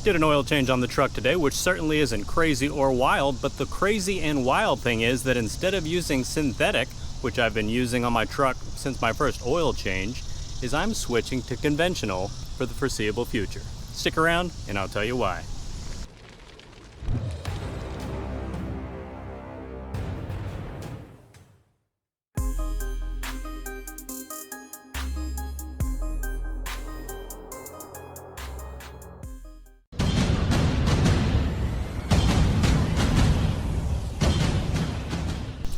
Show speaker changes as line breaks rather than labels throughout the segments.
Did an oil change on the truck today, which certainly isn't crazy or wild, but the crazy and wild thing is that instead of using synthetic, which I've been using on my truck since my first oil change, is I'm switching to conventional for the foreseeable future. Stick around and I'll tell you why.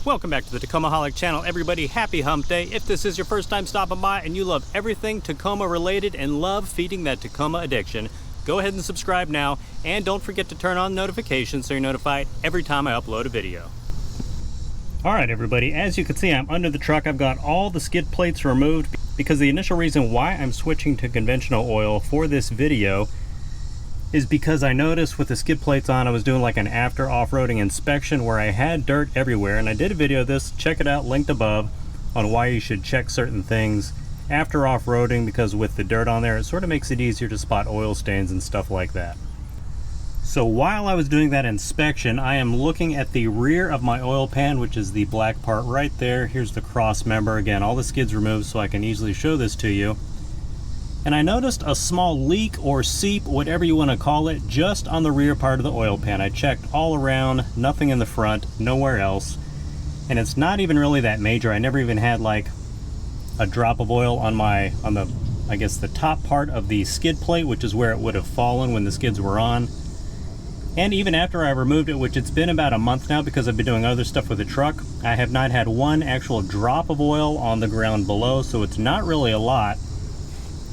Welcome back to the Tacomaholic channel, everybody. Happy hump day. If this is your first time stopping by and you love everything Tacoma related and love feeding that Tacoma addiction, go ahead and subscribe now, and don't forget to turn on notifications so you're notified every time I upload a video. All right, everybody, as you can see, I'm under the truck. I've got all the skid plates removed because the initial reason why I'm switching to conventional oil for this video is because I noticed with the skid plates on, I was doing like an after off-roading inspection where I had dirt everywhere, and I did a video of this, check it out, linked above, on why you should check certain things after off-roading, because with the dirt on there, it sort of makes it easier to spot oil stains and stuff like that. So while I was doing that inspection, I am looking at the rear of my oil pan, which is the black part right there. Here's the cross member. Again, all the skids removed so I can easily show this to you. And I noticed a small leak or seep, whatever you want to call it, just on the rear part of the oil pan. I checked all around, nothing in the front, nowhere else. And it's not even really that major. I never even had like a drop of oil on the, I guess, the top part of the skid plate, which is where it would have fallen when the skids were on. And even after I removed it, which it's been about a month now because I've been doing other stuff with the truck, I have not had one actual drop of oil on the ground below, so it's not really a lot.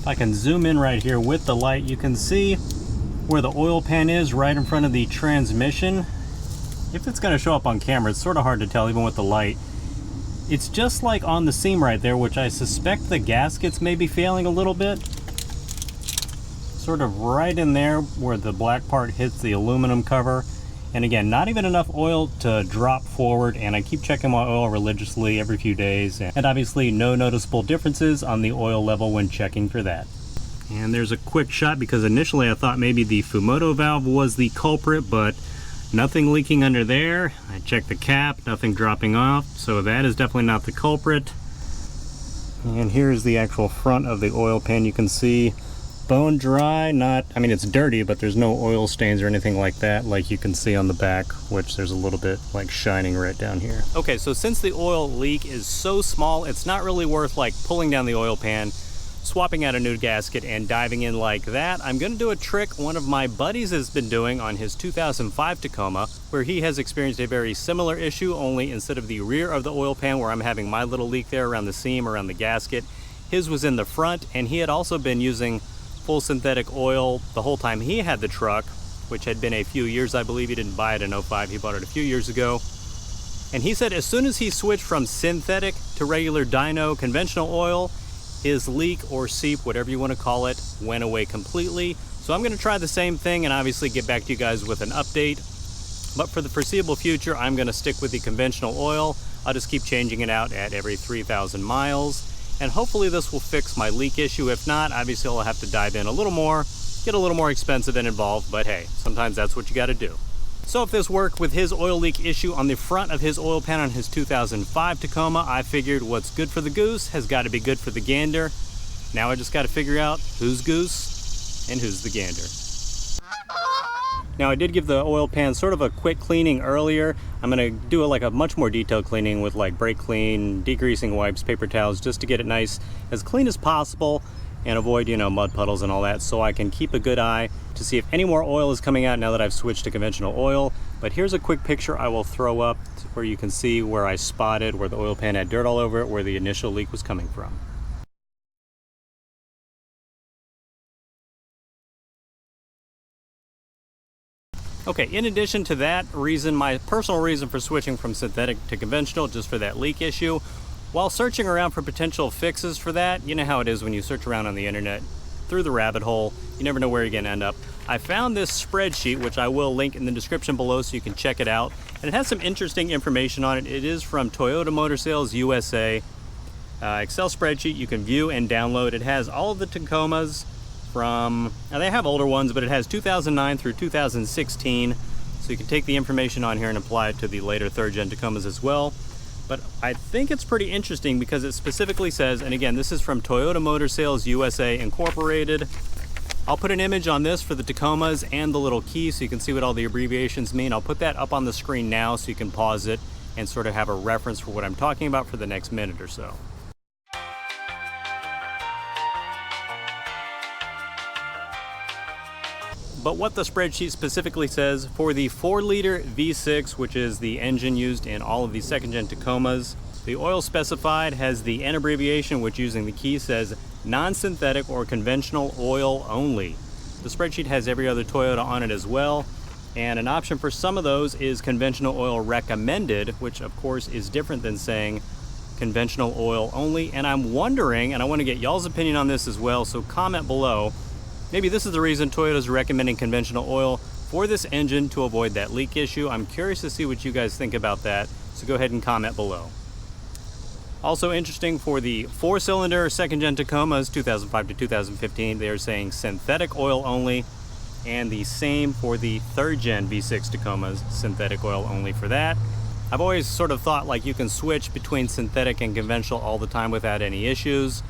If I can zoom in right here with the light, you can see where the oil pan is right in front of the transmission. If it's going to show up on camera, it's sort of hard to tell even with the light. It's just like on the seam right there, which I suspect the gaskets may be failing a little bit. Sort of right in there where the black part hits the aluminum cover. And again, not even enough oil to drop forward, and I keep checking my oil religiously every few days, and obviously no noticeable differences on the oil level when checking for that. And there's a quick shot because initially I thought maybe the Fumoto valve was the culprit, but nothing leaking under there. I checked the cap, nothing dropping off, so that is definitely not the culprit. And here's the actual front of the oil pan. You can see bone dry, I mean it's dirty, but there's no oil stains or anything like that, like you can see on the back, which there's a little bit like shining right down here. Okay, so since the oil leak is so small, it's not really worth like pulling down the oil pan, swapping out a new gasket, and diving in like that. I'm gonna do a trick one of my buddies has been doing on his 2005 Tacoma, where he has experienced a very similar issue, only instead of the rear of the oil pan where I'm having my little leak there around the seam, around the gasket, his was in the front, and he had also been using full synthetic oil the whole time he had the truck, which had been a few years, I believe. He didn't buy it in 05, he bought it a few years ago. And he said as soon as he switched from synthetic to regular dyno conventional oil, his leak or seep, whatever you want to call it, went away completely. So I'm going to try the same thing and obviously get back to you guys with an update. But for the foreseeable future, I'm going to stick with the conventional oil. I'll just keep changing it out at every 3,000 miles. And hopefully this will fix my leak issue. If not, obviously I'll have to dive in a little more, get a little more expensive and involved, but hey, sometimes that's what you got to do. So if this worked with his oil leak issue on the front of his oil pan on his 2005 Tacoma, I figured what's good for the goose has got to be good for the gander. Now I just got to figure out who's goose and who's the gander. Now I did give the oil pan sort of a quick cleaning earlier. I'm going to do a much more detailed cleaning with like brake clean, degreasing wipes, paper towels, just to get it nice, as clean as possible and avoid, mud puddles and all that, so I can keep a good eye to see if any more oil is coming out now that I've switched to conventional oil. But here's a quick picture I will throw up where you can see where I spotted where the oil pan had dirt all over it, where the initial leak was coming from. Okay, in addition to that reason, my personal reason for switching from synthetic to conventional, just for that leak issue, while searching around for potential fixes for that, you know how it is when you search around on the internet, through the rabbit hole, you never know where you're gonna end up. I found this spreadsheet, which I will link in the description below so you can check it out, and it has some interesting information on it. It is from Toyota Motor Sales USA. Excel spreadsheet you can view and download. It has all of the Tacomas from, now they have older ones, but it has 2009 through 2016. So you can take the information on here and apply it to the later third-gen Tacomas as well. But I think it's pretty interesting because it specifically says, and again, this is from Toyota Motor Sales USA Incorporated. I'll put an image on this for the Tacomas and the little key so you can see what all the abbreviations mean. I'll put that up on the screen now so you can pause it and sort of have a reference for what I'm talking about for the next minute or so. But what the spreadsheet specifically says, for the 4-liter V6, which is the engine used in all of the second-gen Tacomas, the oil specified has the N abbreviation, which using the key says non-synthetic or conventional oil only. The spreadsheet has every other Toyota on it as well, and an option for some of those is conventional oil recommended, which of course is different than saying conventional oil only. And I'm wondering, and I want to get y'all's opinion on this as well, so comment below. Maybe this is the reason Toyota's recommending conventional oil for this engine to avoid that leak issue. I'm curious to see what you guys think about that, so go ahead and comment below. Also interesting, for the 4-cylinder second-gen Tacomas, 2005 to 2015, they're saying synthetic oil only, and the same for the third-gen V6 Tacomas, synthetic oil only for that. I've always sort of thought like you can switch between synthetic and conventional all the time without any issues.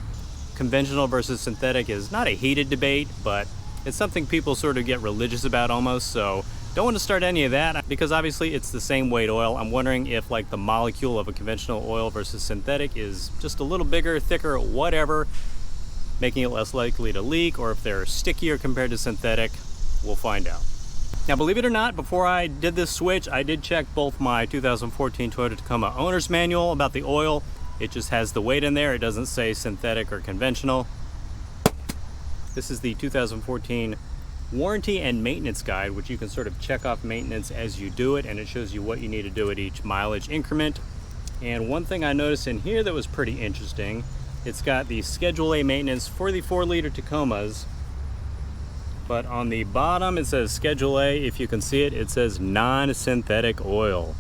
Conventional versus synthetic is not a heated debate, but it's something people sort of get religious about almost, so don't want to start any of that because obviously it's the same weight oil. I'm wondering if like the molecule of a conventional oil versus synthetic is just a little bigger, thicker, whatever, making it less likely to leak, or if they're stickier compared to synthetic. We'll find out. Now, believe it or not, before I did this switch, I did check both my 2014 Toyota Tacoma owner's manual about the oil. It just has the weight in there. It doesn't say synthetic or conventional. This is the 2014 warranty and maintenance guide, which you can sort of check off maintenance as you do it, and it shows you what you need to do at each mileage increment. And one thing I noticed in here that was pretty interesting, it's got the Schedule A maintenance for the 4-liter Tacomas, but on the bottom it says Schedule A. If you can see it, it says non-synthetic oil.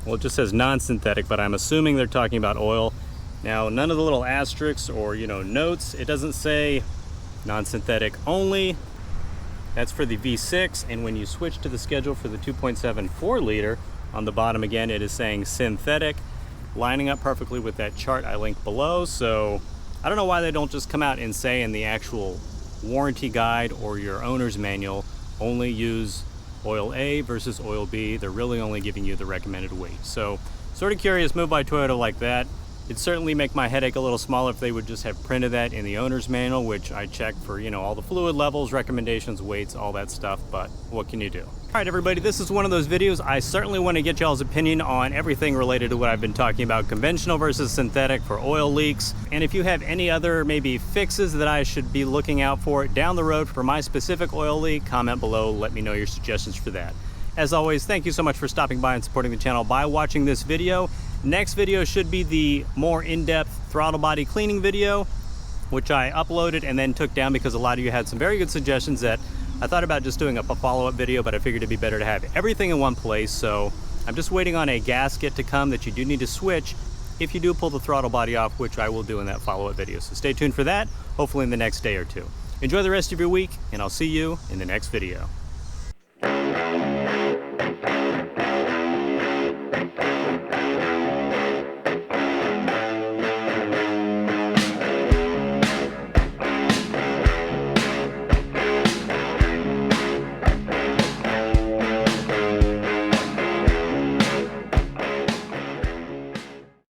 Well, it just says non-synthetic, but I'm assuming they're talking about oil. Now, none of the little asterisks or, notes, it doesn't say non-synthetic only. That's for the V6, and when you switch to the schedule for the 2.7 4-liter, on the bottom again, it is saying synthetic, lining up perfectly with that chart I linked below. So I don't know why they don't just come out and say in the actual warranty guide or your owner's manual, only use oil A versus oil B. They're really only giving you the recommended weight. So sort of curious move by Toyota like that. It'd certainly make my headache a little smaller if they would just have printed that in the owner's manual, which I check for, all the fluid levels, recommendations, weights, all that stuff, but what can you do? All right, everybody, this is one of those videos. I certainly want to get y'all's opinion on everything related to what I've been talking about, conventional versus synthetic for oil leaks. And if you have any other maybe fixes that I should be looking out for down the road for my specific oil leak, comment below, let me know your suggestions for that. As always, thank you so much for stopping by and supporting the channel by watching this video. Next video should be the more in-depth throttle body cleaning video, which I uploaded and then took down because a lot of you had some very good suggestions that I thought about just doing a follow-up video, but I figured it'd be better to have everything in one place. So I'm just waiting on a gasket to come that you do need to switch if you do pull the throttle body off, which I will do in that follow-up video. So stay tuned for that, hopefully in the next day or two. Enjoy the rest of your week, and I'll see you in the next video.